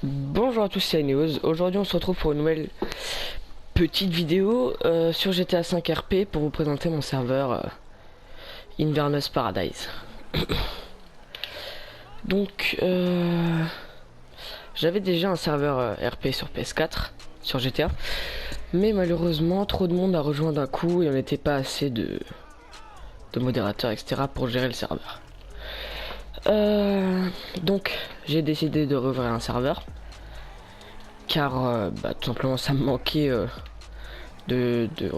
Bonjour à tous, c'est Ineos. Aujourd'hui on se retrouve pour une nouvelle petite vidéo sur GTA 5 RP pour vous présenter mon serveur Inverness Paradise. Donc j'avais déjà un serveur RP sur PS4, sur GTA, mais malheureusement trop de monde a rejoint d'un coup et on n'était pas assez de modérateurs etc pour gérer le serveur. Donc j'ai décidé de rouvrir un serveur car tout simplement ça me manquait de, de,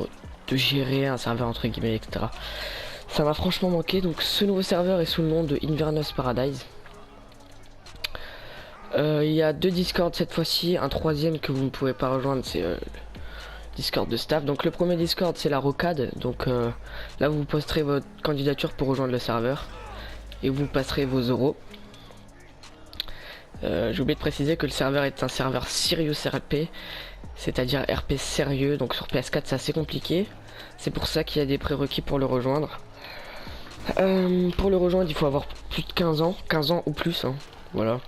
de gérer un serveur entre guillemets, etc. Ça m'a franchement manqué, donc ce nouveau serveur est sous le nom de Inverness Paradise. Il y a deux Discord cette fois-ci, un troisième que vous ne pouvez pas rejoindre, c'est le Discord de staff. Donc le premier Discord c'est la rocade, donc là vous posterez votre candidature pour rejoindre le serveur et vous passerez vos euros. J'ai oublié de préciser que le serveur est un serveur Serious RP, c'est-à-dire RP sérieux, donc sur PS4 c'est assez compliqué. C'est pour ça qu'il y a des prérequis pour le rejoindre. Pour le rejoindre, il faut avoir plus de 15 ans ou plus, hein. Voilà,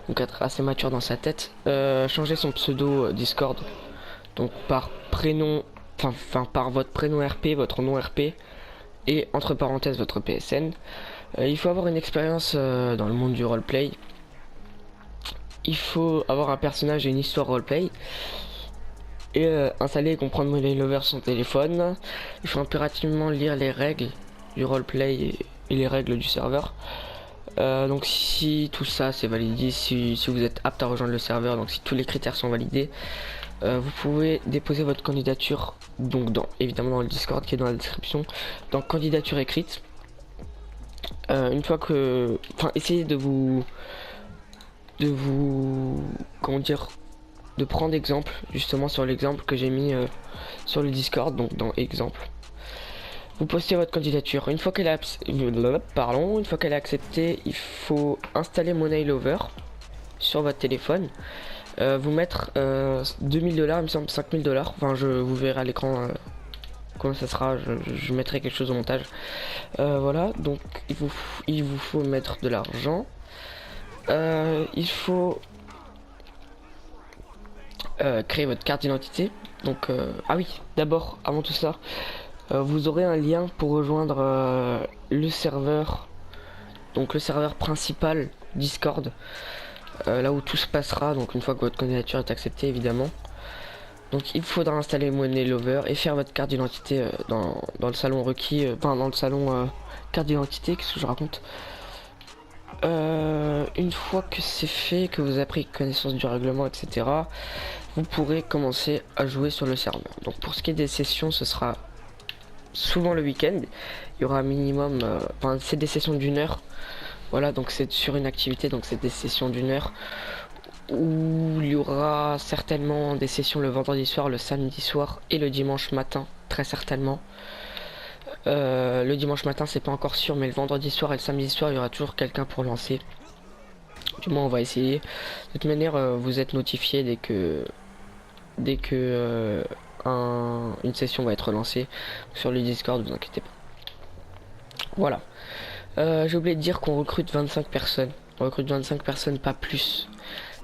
donc être assez mature dans sa tête. Changer son pseudo Discord, donc par prénom, enfin par votre prénom RP, votre nom RP, et entre parenthèses votre PSN. Il faut avoir une expérience dans le monde du roleplay. Il faut avoir un personnage et une histoire roleplay. Et installer et comprendre Money Lover sur son téléphone. Il faut impérativement lire les règles du roleplay et les règles du serveur. Donc si tout ça c'est validé, si vous êtes apte à rejoindre le serveur, donc si tous les critères sont validés, vous pouvez déposer votre candidature donc évidemment dans le Discord qui est dans la description, dans candidature écrite. Une fois que, essayez comment dire, de prendre exemple justement sur l'exemple que j'ai mis sur le Discord, donc dans exemple. Vous postez votre candidature. Une fois qu'elle est acceptée, il faut installer Money Lover sur votre téléphone. Vous mettre 2000$, il me semble 5000$. Enfin, je vous verrai à l'écran comment ça sera. Je mettrai quelque chose au montage. Voilà, donc il vous faut mettre de l'argent. Il faut créer votre carte d'identité. Donc, ah oui, d'abord, avant tout ça, vous aurez un lien pour rejoindre le serveur, donc le serveur principal Discord, là où tout se passera, donc une fois que votre candidature est acceptée évidemment. Donc il faudra installer Money Lover et faire votre carte d'identité dans le salon requis, dans le salon carte d'identité, qu'est-ce que je raconte. Une fois que c'est fait, que vous avez pris connaissance du règlement, etc., vous pourrez commencer à jouer sur le serveur. Donc pour ce qui est des sessions, ce sera souvent le week-end. Il y aura un minimum, c'est des sessions d'une heure. Voilà, donc c'est sur une activité, donc c'est des sessions d'une heure. Où il y aura certainement des sessions le vendredi soir, le samedi soir et le dimanche matin, très certainement. Le dimanche matin, c'est pas encore sûr, mais le vendredi soir et le samedi soir, il y aura toujours quelqu'un pour lancer. Du moins, on va essayer. De toute manière, vous êtes notifié dès que une session va être lancée sur le Discord, vous inquiétez pas. Voilà. J'ai oublié de dire qu'on recrute 25 personnes. On recrute 25 personnes, pas plus.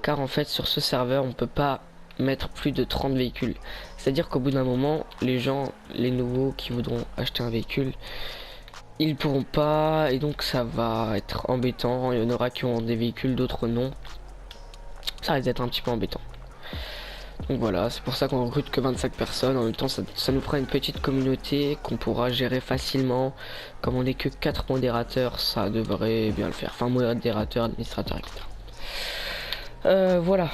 Car en fait, sur ce serveur, on peut pas mettre plus de 30 véhicules. C'est-à-dire qu'au bout d'un moment, les gens, les nouveaux qui voudront acheter un véhicule, ils pourront pas, et donc ça va être embêtant. Il y en aura qui ont des véhicules, d'autres non. Ça risque d'être un petit peu embêtant. Donc voilà, c'est pour ça qu'on recrute que 25 personnes. En même temps, ça nous fera une petite communauté qu'on pourra gérer facilement. Comme on n'est que 4 modérateurs, ça devrait bien le faire. Enfin, modérateur, administrateur, etc. Voilà.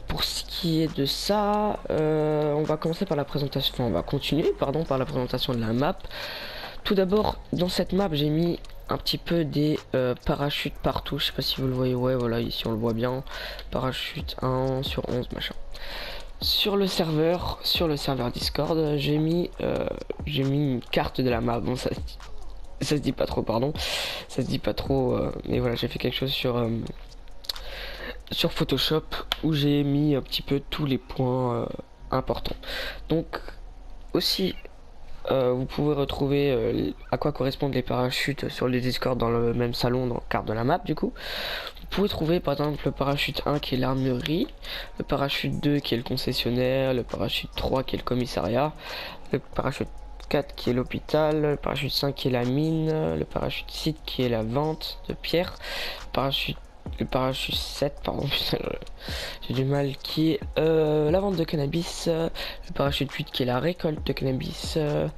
Pour ce qui est de ça, on va commencer par la présentation. Enfin, on va continuer, pardon, par la présentation de la map. Tout d'abord, dans cette map, j'ai mis un petit peu des parachutes partout. Je sais pas si vous le voyez. Ouais, voilà, ici on le voit bien. Parachute 1 sur 11, machin. Sur le serveur Discord, j'ai mis une carte de la map. Bon, ça se dit pas trop, pardon. Ça se dit pas trop, mais voilà, j'ai fait quelque chose sur Photoshop, où j'ai mis un petit peu tous les points importants. Donc aussi, Vous pouvez retrouver à quoi correspondent les parachutes sur les Discord dans le même salon, dans la carte de la map du coup. Vous pouvez trouver par exemple le parachute 1 qui est l'armurerie, le parachute 2 qui est le concessionnaire, le parachute 3 qui est le commissariat, le parachute 4 qui est l'hôpital, le parachute 5 qui est la mine, le parachute 6 qui est la vente de pierre, le parachute 7, pardon, j'ai du mal, qui est la vente de cannabis, le parachute 8 qui est la récolte de cannabis, le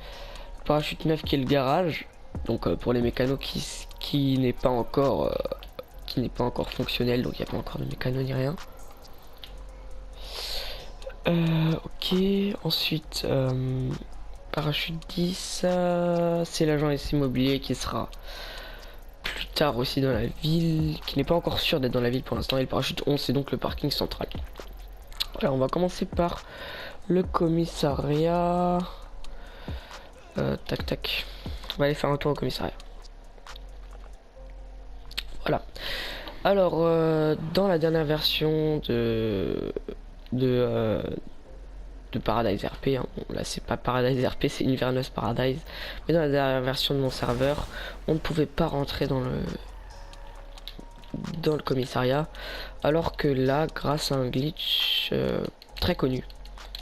parachute 9 qui est le garage, donc pour les mécanos qui n'est pas encore fonctionnel, donc il n'y a pas encore de mécano ni rien. Ok, ensuite parachute 10, c'est l'agent immobilier qui sera plus tard aussi dans la ville, qui n'est pas encore sûr d'être dans la ville pour l'instant, et le parachute 11 c'est donc le parking central. Alors on va commencer par le commissariat. Tac tac, on va aller faire un tour au commissariat. Voilà. Alors dans la dernière version de Paradise RP, hein. Bon, là c'est pas Paradise RP, c'est Inverness Paradise, mais dans la dernière version de mon serveur on ne pouvait pas rentrer dans le commissariat, alors que là grâce à un glitch très connu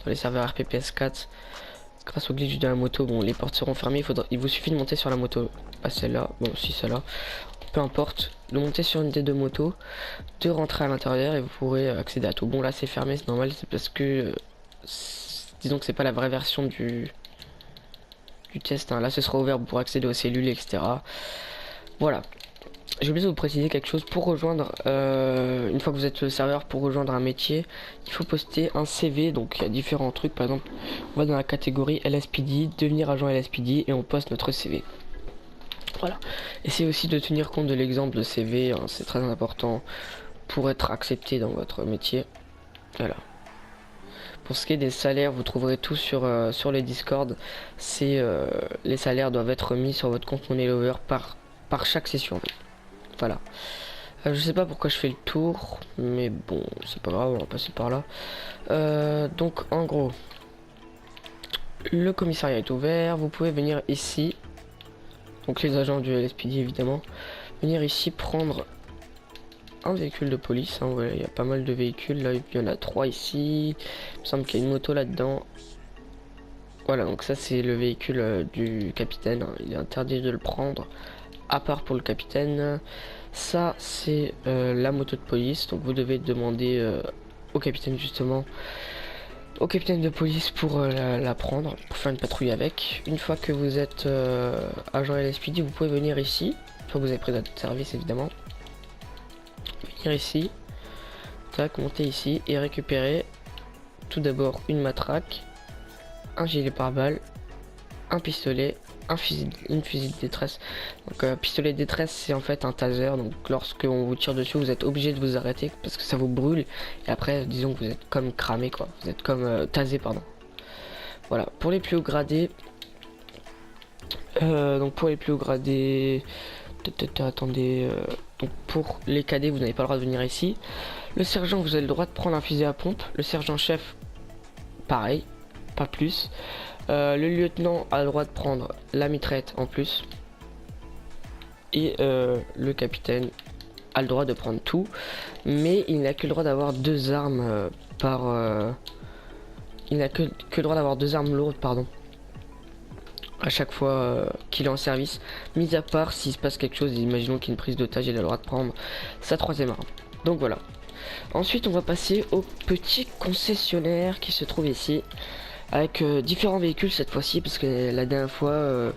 dans les serveurs RPPS4, grâce au glitch de la moto, bon les portes seront fermées, il vous suffit de monter sur la moto, pas celle-là, bon si celle-là, peu importe, de monter sur une des deux motos, de rentrer à l'intérieur et vous pourrez accéder à tout. Bon là c'est fermé, c'est normal, c'est parce que disons que c'est pas la vraie version du test, hein. Là ce sera ouvert pour accéder aux cellules, etc. Voilà. J'ai oublié de vous préciser quelque chose. Pour rejoindre, une fois que vous êtes sur le serveur, pour rejoindre un métier, il faut poster un CV. Donc il y a différents trucs. Par exemple, on va dans la catégorie LSPD, devenir agent LSPD, et on poste notre CV. Voilà. Essayez aussi de tenir compte de l'exemple de CV, hein, c'est très important pour être accepté dans votre métier. Voilà. Pour ce qui est des salaires, vous trouverez tout sur les Discord. Les salaires doivent être mis sur votre compte MoneyLover par chaque session. Voilà. Je sais pas pourquoi je fais le tour, mais bon, c'est pas grave, on va passer par là. Donc en gros, le commissariat est ouvert, vous pouvez venir ici. Donc les agents du LSPD évidemment. Venir ici prendre un véhicule de police, hein, voilà, il y a pas mal de véhicules, là il y en a 3 ici. Il me semble qu'il y a une moto là-dedans. Voilà, donc ça c'est le véhicule du capitaine, hein. Il est interdit de le prendre, à part pour le capitaine. Ça c'est la moto de police, donc vous devez demander au capitaine justement, au capitaine de police pour la prendre, pour faire une patrouille avec. Une fois que vous êtes agent LSPD, vous pouvez venir ici, une fois que vous avez pris votre service évidemment. Venir ici, tac, monter ici et récupérer tout d'abord une matraque, un gilet pare-balles, un pistolet, une fusil de détresse. Donc pistolet de détresse c'est en fait un taser, donc lorsque on vous tire dessus vous êtes obligé de vous arrêter parce que ça vous brûle et après disons que vous êtes comme cramé quoi, vous êtes comme tasé pardon. Voilà, pour les plus hauts gradés, donc pour les plus hauts gradés, attendez, donc pour les cadets vous n'avez pas le droit de venir ici. Le sergent vous avez le droit de prendre un fusil à pompe, le sergent chef pareil, pas plus. Le lieutenant a le droit de prendre la mitraillette en plus. Et le capitaine a le droit de prendre tout. Mais il n'a que le droit d'avoir 2 armes il n'a que le droit d'avoir 2 armes lourdes, pardon. À chaque fois qu'il est en service. Mis à part s'il se passe quelque chose, imaginons qu'il y a une prise d'otage, il a le droit de prendre sa 3e arme. Donc voilà. Ensuite on va passer au petit concessionnaire qui se trouve ici. Avec différents véhicules cette fois-ci, parce que la dernière fois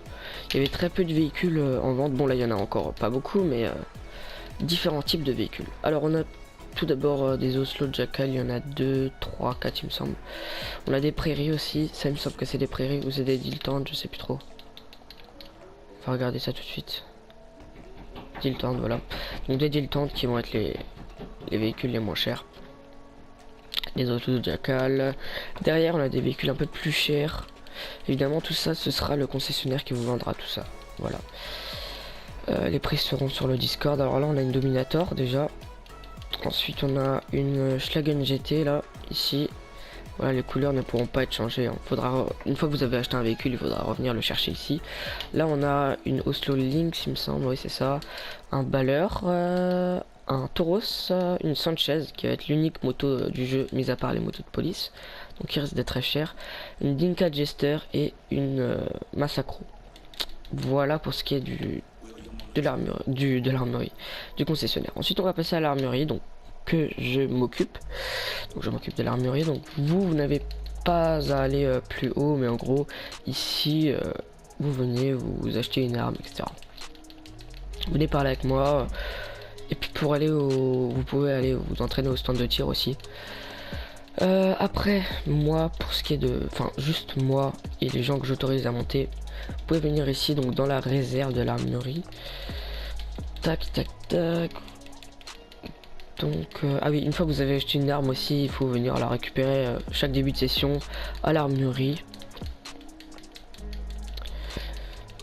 il y avait très peu de véhicules en vente. Bon là il y en a encore pas beaucoup, mais différents types de véhicules. Alors on a tout d'abord des Oslo Jackal, il y en a 2, 3, 4 il me semble. On a des prairies aussi, ça il me semble que c'est des prairies ou c'est des Diltand, je sais plus trop. On va regarder ça tout de suite. Diltand, voilà. Donc des Diltand qui vont être les véhicules les moins chers. Les autos de Jackal. Derrière on a des véhicules un peu plus chers. Évidemment tout ça ce sera le concessionnaire qui vous vendra tout ça. Voilà. Les prix seront sur le Discord. Alors là on a une Dominator déjà. Ensuite on a une Schlagen GT là, ici. Voilà, les couleurs ne pourront pas être changées, hein. Faudra, une fois que vous avez acheté un véhicule, il faudra revenir le chercher ici. Là on a une Oslo Lynx, il me semble, oui c'est ça. Un Baller, un Tauros, une Sanchez qui va être l'unique moto du jeu, mis à part les motos de police. Donc il risque d'être très cher. Une Dinka Jester et une Massacro. Voilà pour ce qui est de l'armurerie, du concessionnaire. Ensuite on va passer à l'armurerie, donc que je m'occupe. Donc je m'occupe de l'armurerie. Donc vous n'avez pas à aller plus haut, mais en gros ici vous venez, vous achetez une arme, etc. Vous venez parler avec moi. Et puis pour aller vous pouvez aller vous entraîner au stand de tir aussi. Après moi, pour ce qui est de, enfin juste moi et les gens que j'autorise à monter, vous pouvez venir ici donc dans la réserve de l'armurerie. Tac tac tac. Donc ah oui, une fois que vous avez acheté une arme aussi, il faut venir la récupérer chaque début de session à l'armurerie.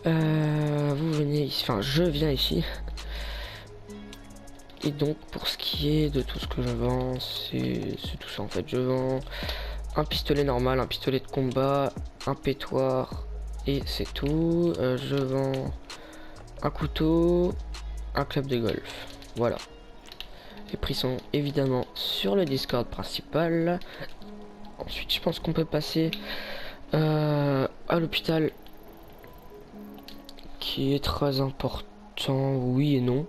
Vous venez ici, enfin je viens ici. Et donc pour ce qui est de tout ce que je vends, c'est tout ça en fait. Je vends un pistolet normal, un pistolet de combat, un pétoir et c'est tout. Je vends un couteau, un club de golf. Voilà. Les prix sont évidemment sur le Discord principal. Ensuite je pense qu'on peut passer à l'hôpital, qui est très important, oui et non.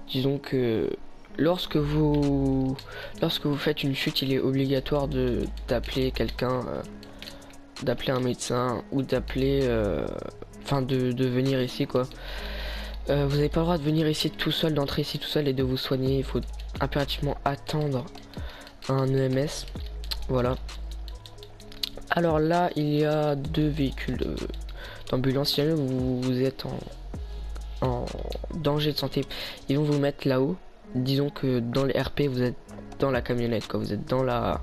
Disons que lorsque vous faites une chute, il est obligatoire d'appeler quelqu'un, d'appeler un médecin ou d'appeler, enfin de venir ici quoi. Vous n'avez pas le droit de venir ici tout seul, d'entrer ici tout seul et de vous soigner. Il faut impérativement attendre un EMS. Voilà. Alors là, il y a deux véhicules d'ambulance. Si jamais vous êtes en danger de santé, ils vont vous mettre là-haut. Disons que dans les RP, vous êtes dans la camionnette, quoi. Vous êtes dans la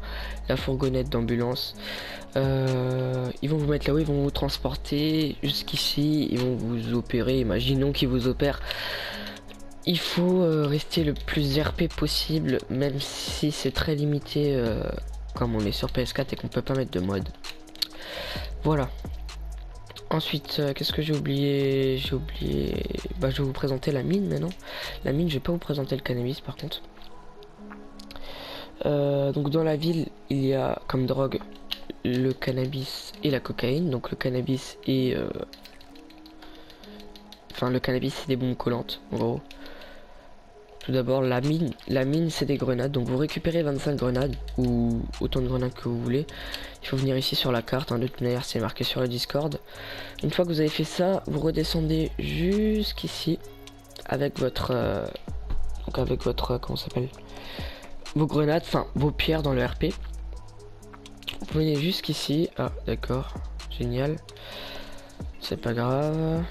fourgonnette d'ambulance. Ils vont vous mettre là-haut, ils vont vous transporter jusqu'ici, ils vont vous opérer. Imaginons qu'ils vous opèrent. Il faut rester le plus RP possible, même si c'est très limité, comme on est sur PS4 et qu'on peut pas mettre de mode. Voilà. Ensuite, qu'est-ce que j'ai oublié? J'ai oublié... Bah, je vais vous présenter la mine maintenant. La mine, je vais pas vous présenter le cannabis par contre. Donc dans la ville, il y a comme drogue le cannabis et la cocaïne. Donc le cannabis et... Enfin, le cannabis, c'est des bombes collantes, en gros. Tout d'abord, la mine c'est des grenades. Donc vous récupérez 25 grenades ou autant de grenades que vous voulez. Il faut venir ici sur la carte, hein. De toute manière c'est marqué sur le Discord. Une fois que vous avez fait ça, vous redescendez jusqu'ici avec votre donc avec votre comment ça s'appelle, vos grenades, enfin vos pierres dans le RP. Vous venez jusqu'ici. Ah d'accord, génial. C'est pas grave.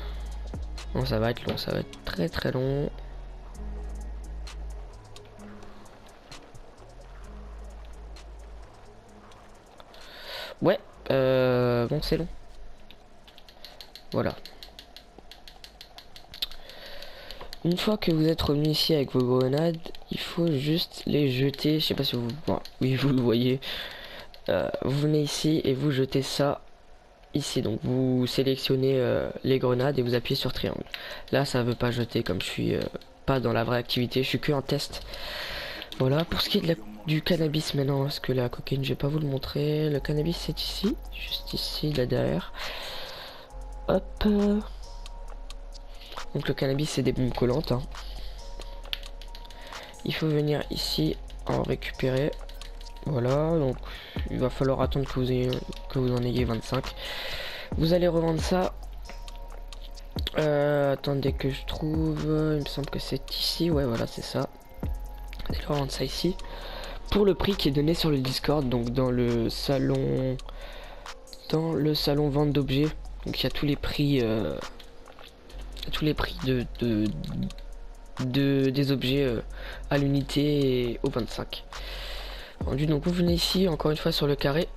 Bon, ça va être long, ça va être très très long. Ouais, bon c'est long. Voilà. Une fois que vous êtes revenu ici avec vos grenades, il faut juste les jeter. Je sais pas si vous... Bon, oui, vous le voyez. Vous venez ici et vous jetez ça ici. Donc vous sélectionnez les grenades et vous appuyez sur triangle. Là, ça veut pas jeter comme je suis pas dans la vraie activité. Je suis que en test. Voilà, pour ce qui est du cannabis maintenant, parce que la cocaïne, je vais pas vous le montrer. Le cannabis, c'est ici, juste ici, là derrière. Hop. Donc le cannabis, c'est des bombes collantes, hein. Il faut venir ici en récupérer. Voilà, donc il va falloir attendre que vous en ayez 25. Vous allez revendre ça. Attendez que je trouve. Il me semble que c'est ici. Ouais, voilà, c'est ça. Vous allez revendre ça ici. Pour le prix qui est donné sur le Discord, donc dans le salon vente d'objets. Donc il y a tous les prix des objets à l'unité et au 25 vendu. Donc vous venez ici encore une fois sur le carré.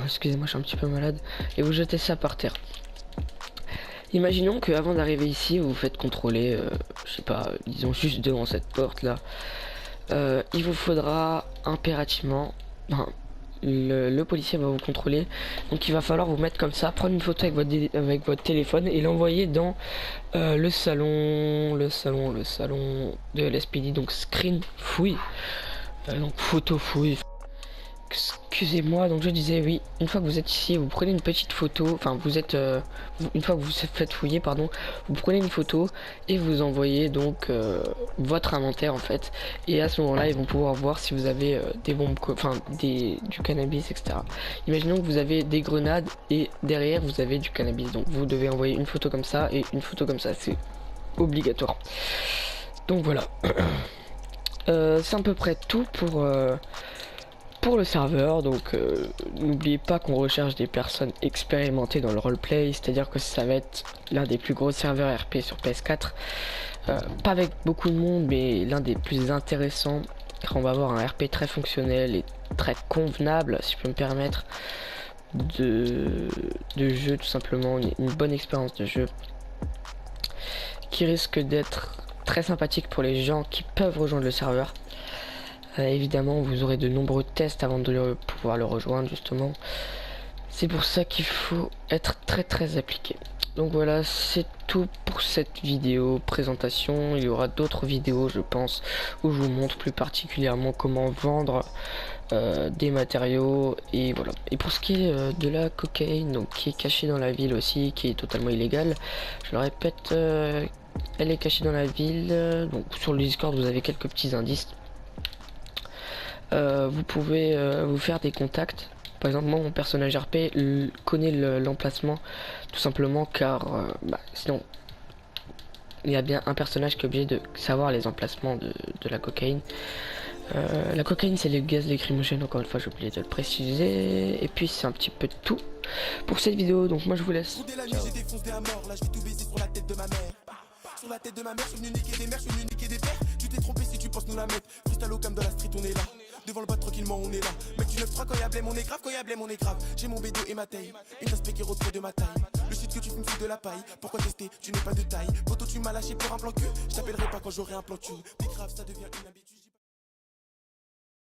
Excusez-moi, je suis un petit peu malade, et vous jetez ça par terre. Imaginons que avant d'arriver ici, vous vous faites contrôler, je sais pas, disons juste devant cette porte là. Il vous faudra impérativement, le policier va vous contrôler. Donc il va falloir vous mettre comme ça, prendre une photo avec votre téléphone et l'envoyer dans le salon de l'SPD. Donc screen fouille, donc photo fouille. Excusez-moi, donc je disais oui, une fois que vous êtes ici, vous prenez une petite photo, enfin vous êtes, une fois que vous vous faites fouiller, pardon, vous prenez une photo et vous envoyez donc votre inventaire en fait, et à ce moment-là ils vont pouvoir voir si vous avez des bombes, enfin du cannabis, etc. Imaginons que vous avez des grenades et derrière vous avez du cannabis, donc vous devez envoyer une photo comme ça et une photo comme ça, c'est obligatoire. Donc voilà, c'est à peu près tout pour le serveur. Donc n'oubliez pas qu'on recherche des personnes expérimentées dans le roleplay, c'est-à-dire que ça va être l'un des plus gros serveurs RP sur PS4, pas avec beaucoup de monde mais l'un des plus intéressants, car on va avoir un RP très fonctionnel et très convenable, si je peux me permettre, de jeu, tout simplement une bonne expérience de jeu qui risque d'être très sympathique pour les gens qui peuvent rejoindre le serveur. Évidemment, vous aurez de nombreux tests avant de pouvoir le rejoindre, justement. C'est pour ça qu'il faut être très appliqué. Donc voilà, c'est tout pour cette vidéo présentation. Il y aura d'autres vidéos, je pense, où je vous montre plus particulièrement comment vendre des matériaux. Et voilà. Et pour ce qui est de la cocaïne, donc qui est cachée dans la ville aussi, qui est totalement illégale, je le répète, elle est cachée dans la ville. Donc sur le Discord, vous avez quelques petits indices. Vous pouvez vous faire des contacts. Par exemple, moi mon personnage RP connaît l'emplacement, tout simplement car sinon il y a bien un personnage qui est obligé de savoir les emplacements de la cocaïne. La cocaïne c'est le gaz lacrymogène, encore une fois j'ai oublié de le préciser. Et puis c'est un petit peu tout pour cette vidéo, donc moi je vous laisse. Sur la tête de ma mère, je suis venu niquer des mères, je suis venu niquer des pères. Tu t'es trompé si tu penses nous la mettre. Freestyle au cam de la street, on est là. Devant le bas tranquillement, on est là. Mec, tu 9-3 quand y'a blême, on est grave, quand y'a blême, on est grave. J'ai mon bédo et ma taille. Une tasse qui retrait de ma taille. Le shit que tu fumes, c'est de la paille. Pourquoi tester? Tu n'es pas de taille. Poto, tu m'as lâché pour un plan que je t'appellerai pas quand j'aurai un plan de thune. Mais grave, ça devient une habitude.